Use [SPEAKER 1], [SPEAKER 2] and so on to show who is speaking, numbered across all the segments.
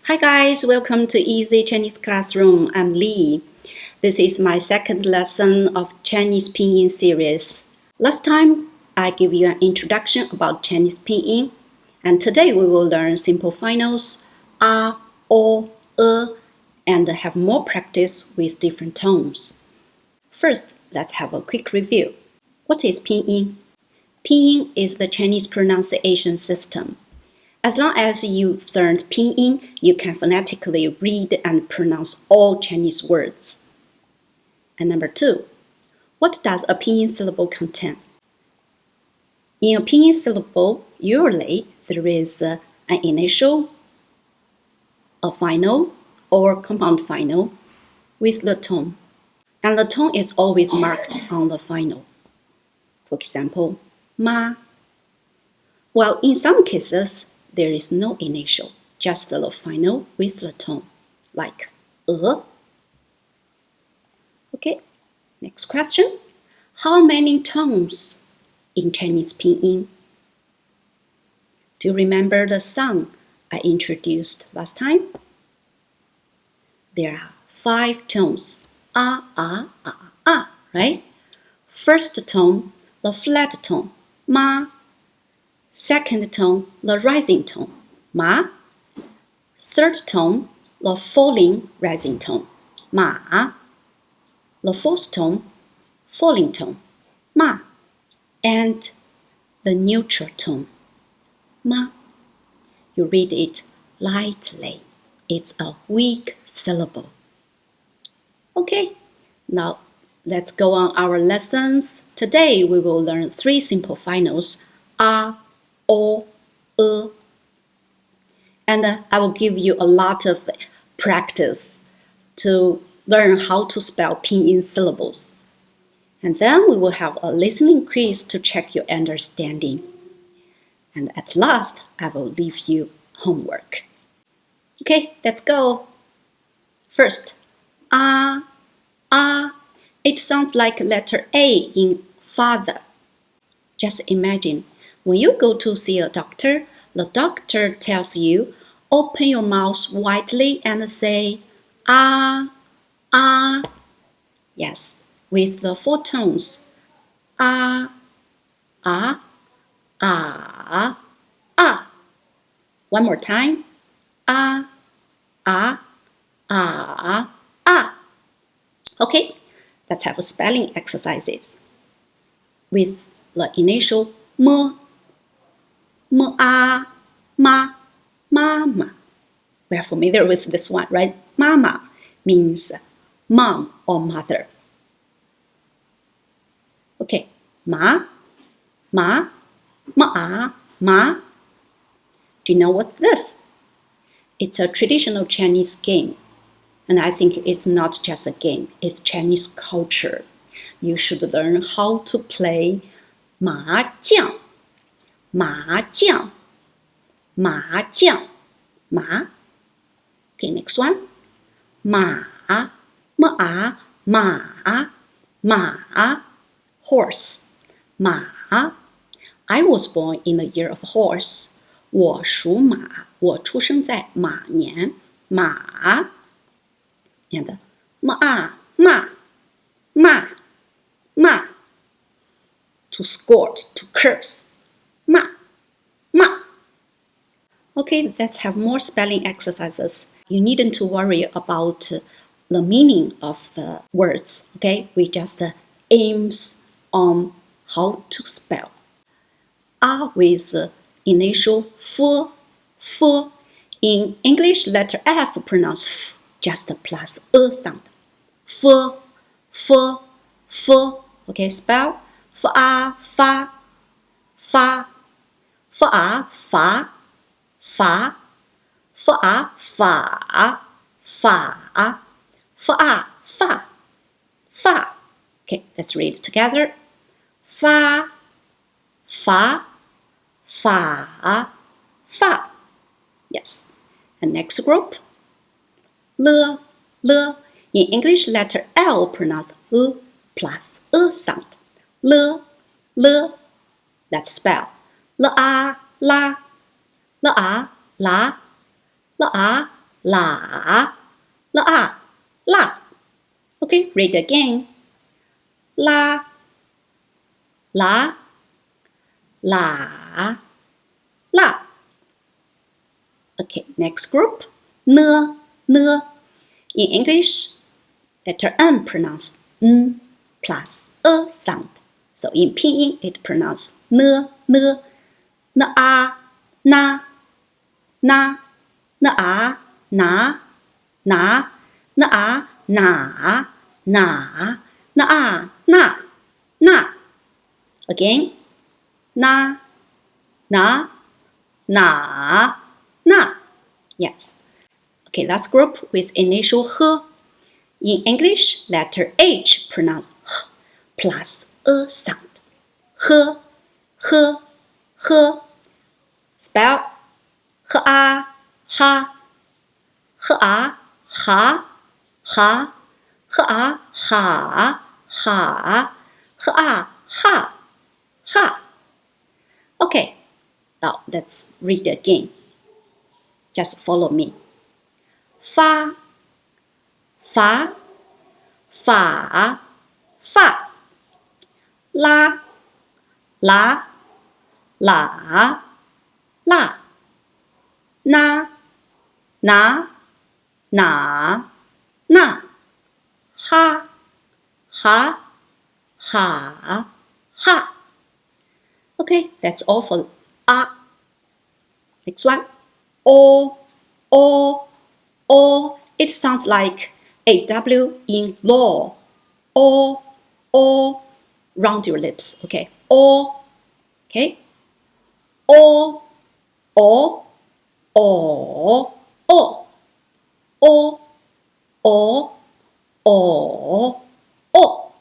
[SPEAKER 1] Hi guys, welcome to Easy Chinese Classroom. I'm Lee. This is my second lesson of Chinese Pinyin series. Last time, I gave you an introduction about Chinese Pinyin, and today we will learn simple finals a, o, and have more practice with different tones. First, let's have a quick review. What is Pinyin? Pinyin is the Chinese pronunciation system. As long as you've learned Pinyin, you can phonetically read and pronounce all Chinese words. And number 2, what does a Pinyin syllable contain? In a Pinyin syllable, usually there is an initial, a final, or compound final with the tone. And the tone is always marked on the final. For example, ma. While in some cases, there is no initial, just the final with the tone, like Okay, next question. How many tones in Chinese Pinyin? Do you remember the song I introduced last time? There are 5 tones, right? First tone, the flat tone, ma. Second tone, the rising tone, ma. Third tone, the falling rising tone, ma. The fourth tone, falling tone, ma. And the neutral tone, ma. You read it lightly. It's a weak syllable. Okay, now let's go on our lessons. Today we will learn 3 simple finals, a, o, and I will give you a lot of practice to learn how to spell Pinyin syllables. And then we will have a listening quiz to check your understanding. And at last, I will leave you homework. Okay, let's go. First, a. It sounds like letter A in father. Just imagine, when you go to see a doctor, the doctor tells you, open your mouth widely and say, ah. Yes, with the 4 tones, ah. One more time, ah. Okay, let's have spelling exercises. With the initial m, ma, mama. We are familiar with this one, right? Mama means mom or mother. Okay, ma. Ma. Do you know what's this? It's a traditional Chinese game. And I think it's not just a game, it's Chinese culture. You should learn how to play 麻将. Okay, next one. Horse. I was born in the year of horse. 我属马，我出生在马年，马。And ma. To scold, to curse. Ma. Okay, let's have more spelling exercises. You needn't to worry about the meaning of the words, okay? We just aims on how to spell. A with initial f. In English, letter F pronounced f, just plus a sound. F. Okay, spell fa, fa, fa, fa, fa, fa, fa, fa, fa, fa, fa, fa. Okay, let's read it together. Fa, fa, fa, fa. Yes. And next group, le. In English, letter L pronounced plus a sound. Le. Let's spell la, la, la, la, la, la, la. Okay, read again. La, la, la, la. Okay, next group. Ne, ne. In English, letter N pronounced N plus a sound. So in Pinyin, it pronounced ne, ne, na a, na, na, na a, na, na, na a, na, na, na a, na, na. Again, na, na, na, na. Yes. Okay, last group with initial H. In English, letter H pronounced H plus a sound. H, H, H. Spell H-a, ha, H-a, ha, ha, H-a, ha, ha, H-a, ha, ha. Okay, now let's read it again. Just follow me. Fa, fa, fa, fa. La, la, la, la. Na, na, na, na. Ha, ha, ha, ha. Okay, that's all for a. Next one. O, o, o. It sounds like a W in law. O, o. Round your lips. Okay. O. Okay. O, o, o, o. O, o, o, o.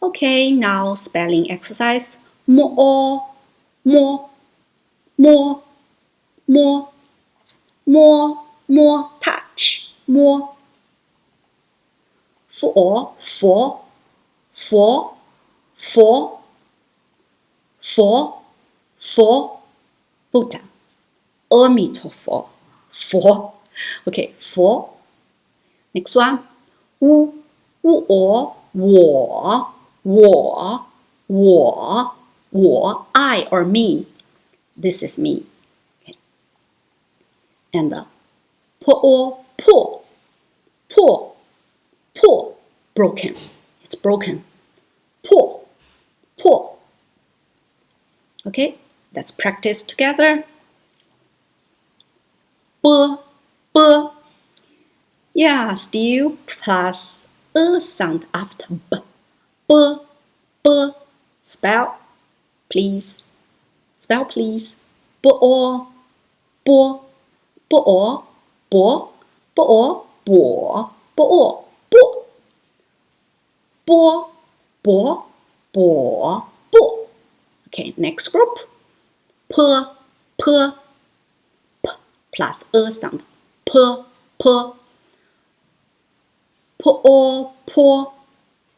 [SPEAKER 1] Okay, now spelling exercise. More, more, more, more, more, more, touch, more. For, for, for, for, for, for, Buddha. 阿弥陀佛, for. Okay, for. Next one. 我, 我, I or me. This is me. Okay. And po, broken. It's broken. Po. Okay, let's practice together. B. Yeah, still plus a sound after b. B. Spell, please. Spell, please. Bo, bo, bo, bo, bo, bo, bo, bo. Bo, bo, bo, bo. Okay, next group. P plus a sound. P. Po, po, po,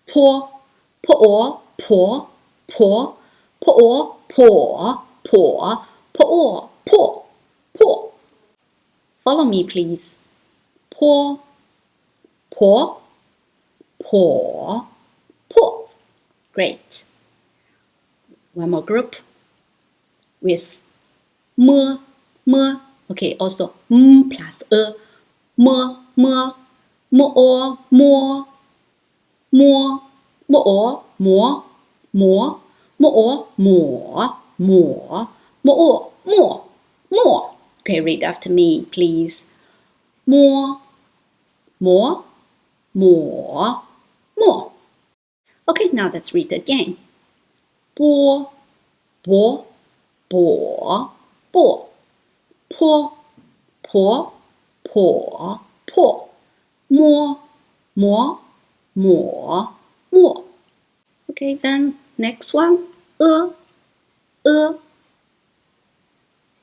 [SPEAKER 1] po, po, po, po. Follow me, please. Po. Great. One more group with m. Okay, also plus a. Mo, more, more, more, more. Okay, read after me, please. More. Okay, now let's read again. Bo, po, more. Okay, then next one.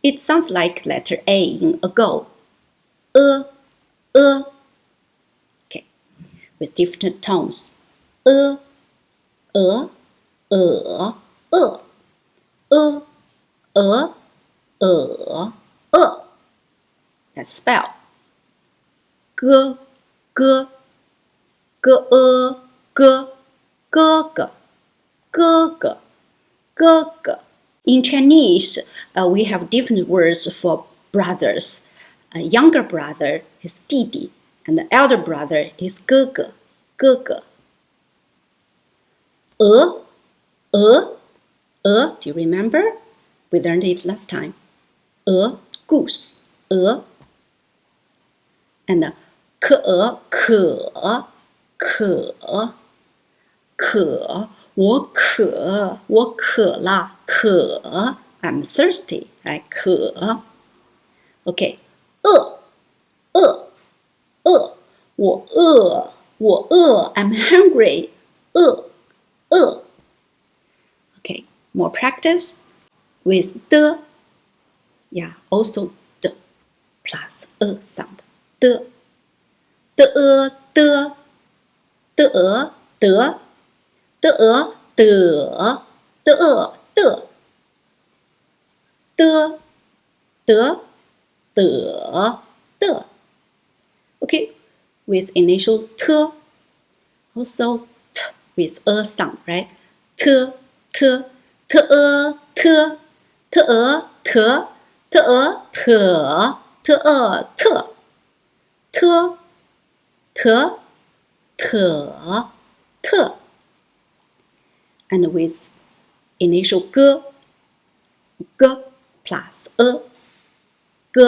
[SPEAKER 1] It sounds like letter A in ago. Okay, with different tones. Let's spell. 哥哥哥哥哥哥哥哥哥哥. In Chinese, we have different words for brothers. A younger brother is 弟弟 and the elder brother is 哥哥哥哥. 鹅 do you remember? We learned it last time. 鹅 goose 鹅 and 可我渴了 I'm thirsty, right? 渴 Okay. 饿我饿 I'm hungry. 饿 Okay, more practice with the. Yeah, also the plus a sound. The the Okay, with initial t, also t with a sound, right? T and with initial g plus a g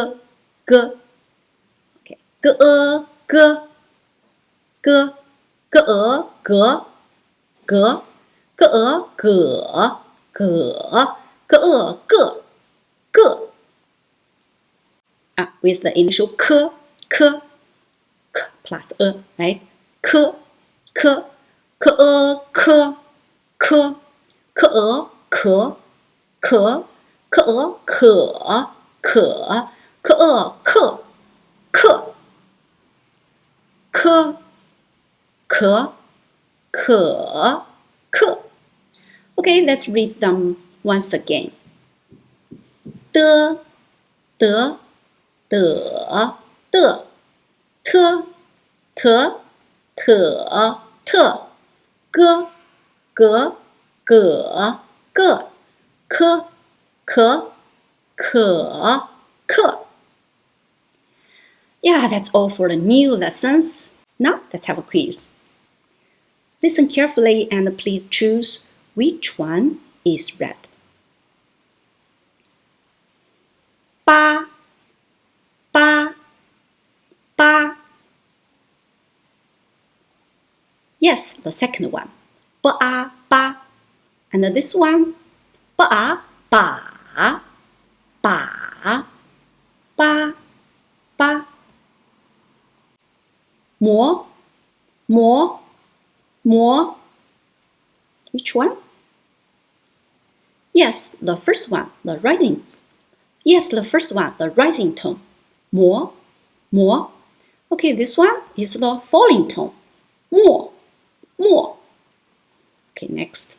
[SPEAKER 1] okay with the initial k plus a, right? K Okay, let's read them once again. The t Yeah, that's all for the new lessons. Now let's have a quiz. Listen carefully and please choose which one is red. 八 Yes, the second one. Ba. And this one. Ba. More. Which one? Yes, the first one, the rising. Yes, the first one, the rising tone. More. Okay, this one is the falling tone. More. Okay, next.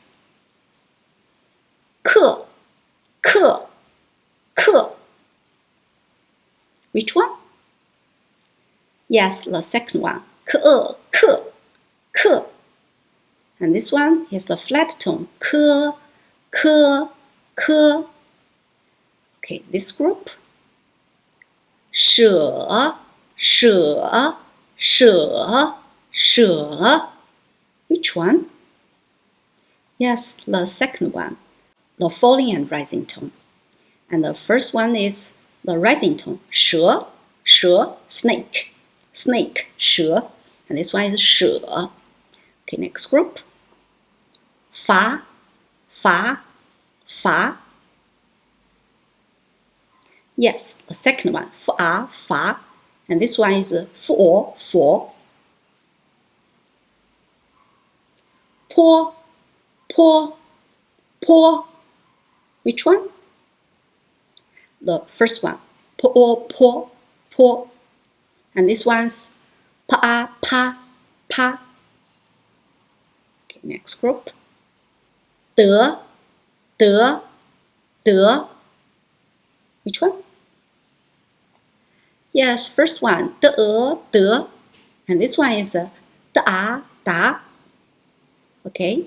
[SPEAKER 1] 课 Which one? Yes, the second one. 课 And this one is the flat tone. 科 Okay, this group. 舍 Which one? Yes, the second one, the falling and rising tone. And the first one is the rising tone. 蛇 snake 蛇 And this one is 舍 Okay, next group. 罚 Yes, the second one. 罚 And this one is 佛 坡 Which one? The first one. 坡 And this one's 啪 Okay, next group. 得 Which one? Yes, first one, de. And this one is da. Okay.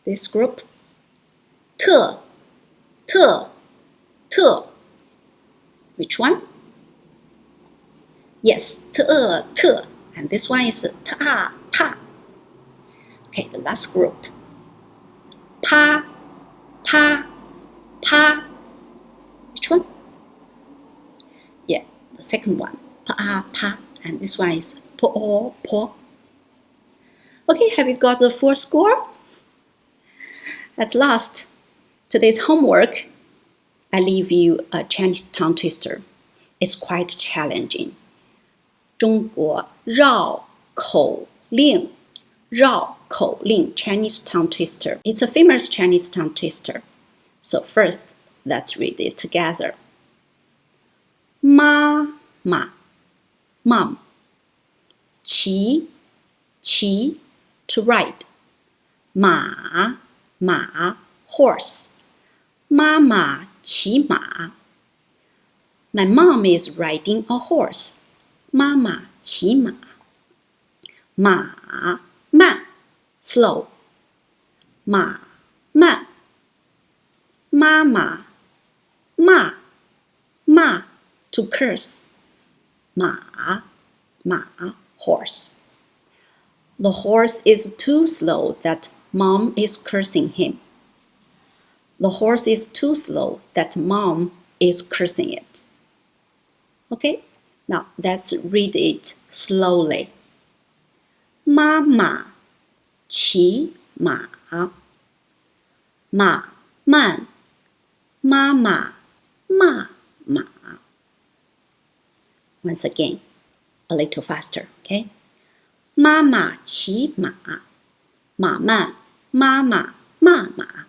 [SPEAKER 1] This group, te. Which one? Yes, te. And this one is ta. Okay, the last group, pa. Which one? Yeah, the second one, pa. And this one is po. Okay, have you got the full score? At last, today's homework, I leave you a Chinese tongue twister. It's quite challenging. 中国绕口令 Chinese tongue twister. It's a famous Chinese tongue twister. So first, let's read it together. Ma, mom. Qi, to ride. Ma, horse. Mama, 骑马. My mom is riding a horse. Mama, 骑马. Ma, man, slow. Ma, man. Mama, ma, to curse. Ma, horse. The horse is too slow that mom is cursing him. The horse is too slow that mom is cursing it. Okay, now let's read it slowly. 妈妈骑马，马慢，妈妈骂马。Once again, a little faster, okay? 妈妈骑马，马慢，妈妈骂马。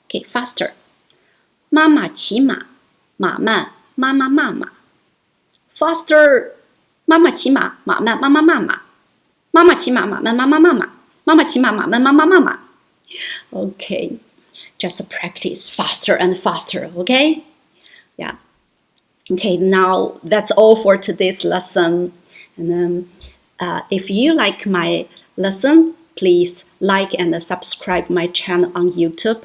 [SPEAKER 1] Okay, faster. 妈妈骑马，马慢，妈妈骂马。Faster. 妈妈骑马，马慢，妈妈骂马。妈妈骑马，马慢，妈妈骂马。妈妈骑马，马慢，妈妈骂马。Okay, just practice faster and faster, okay? Yeah. Okay, now that's all for today's lesson. And then, if you like my lesson, please like and subscribe my channel on YouTube.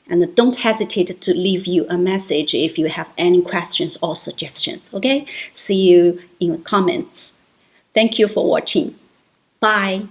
[SPEAKER 1] And don't hesitate to leave you a message if you have any questions or suggestions, okay? See you in the comments. Thank you for watching. Bye.